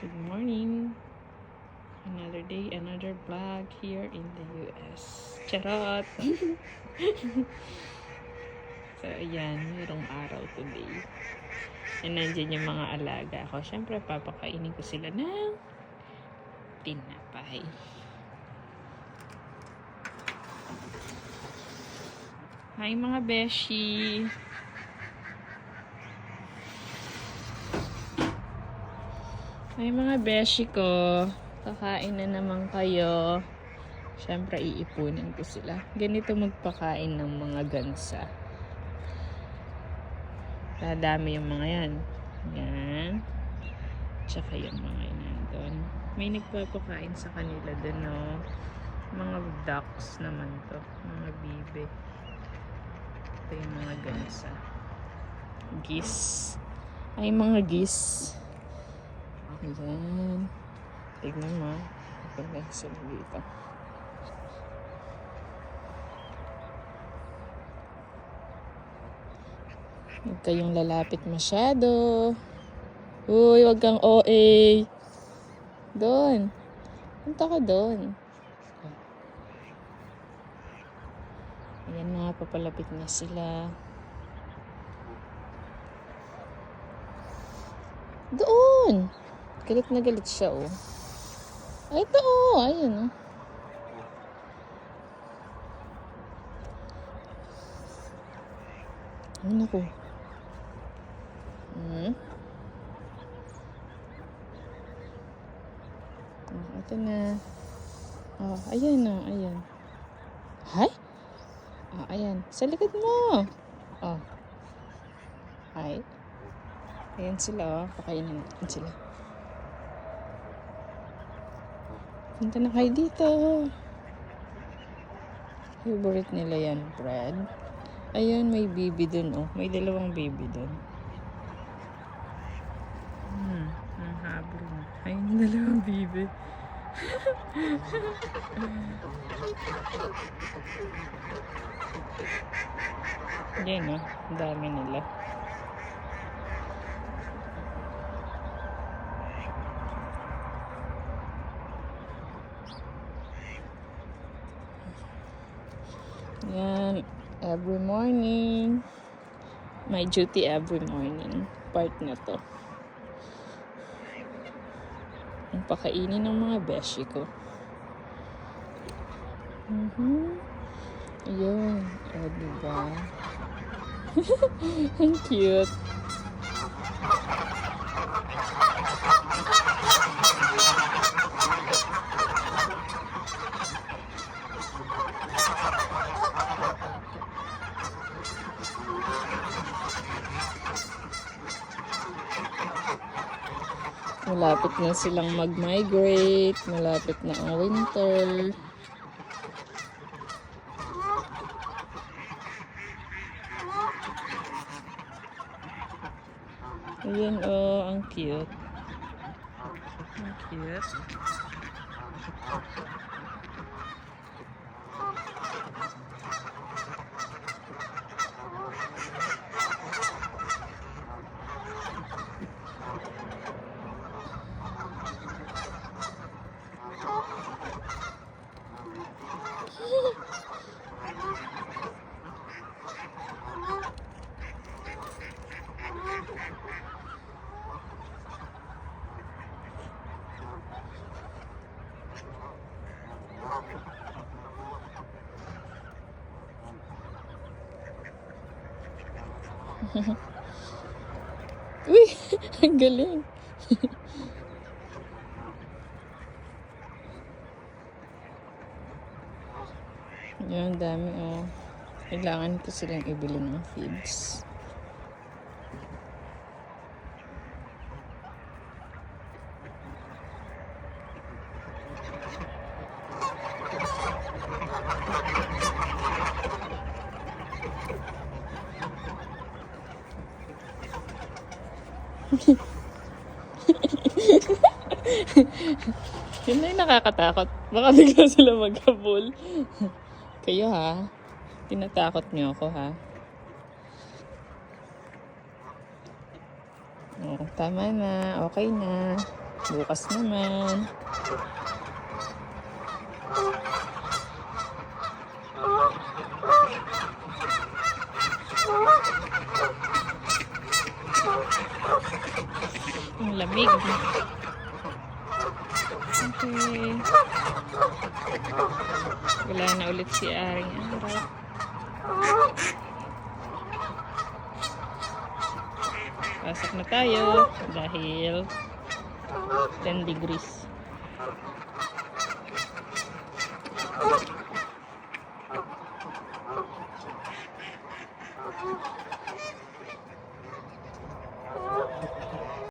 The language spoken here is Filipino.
Good morning. Another day, another vlog here in the US. Charot! So, ayan, mayroong araw today. And nandiyan yung mga alaga ko. Siyempre, papakainin ko sila ng tinapay. Hi mga beshi! Hi mga beshi ko! Kakain na naman kayo. Siyempre, iipunin ko sila. Ganito magpakain ng mga gansa. Dadami yung mga yan. Yan. Tsaka yung mga yan doon. May nagpapakain sa kanila doon, no? Mga ducks naman to. Mga bibe. Ito yung mga gansa. Geese. Ay, mga geese. Ayan. Tignan mo. Ipaglag sila dito. Huwag kayong lalapit masyado. Uy, huwag kang OA. Doon. Punta ka doon. Ayan na, papalapit na sila. Doon. Galit na galit siya, oh. Ay, ito, oh. Ayan, oh. Ay, naku. Oh, ito na. Oh, ayan na, ayan. Hay? Oh, ayan. Sa likod mo. Oh. Hay. Ayan sila, oh. Pakainin natin sila. Punta na kayo dito. Favorite nila yan, bread. Ayan, may baby dun, oh. May dalawang baby dun. Ang habol na. Ayun, dalawang baby. Yan, oh. Ang dami nila. Yan. Every morning. My duty every morning. Part na to. Ang pakainin ng mga beshi ko. Ayun. O, diba? Ang cute. Malapit na silang mag-migrate. Malapit na ang winter. Ayan, oh, ang cute. Ang cute. Uy, ang galing. Yan, dami, oh. Kailangan ko silang ibili ng feeds. Yun na yung nakakatakot. Baka bigla sila maghabol. Kayo, ha? Tinatakot niyo ako, ha? Oh, tama na. Okay na. Bukas naman. Ang lamig. Okay. Wala na ulit si Aring Araw. Pasok na tayo dahil 10 degrees.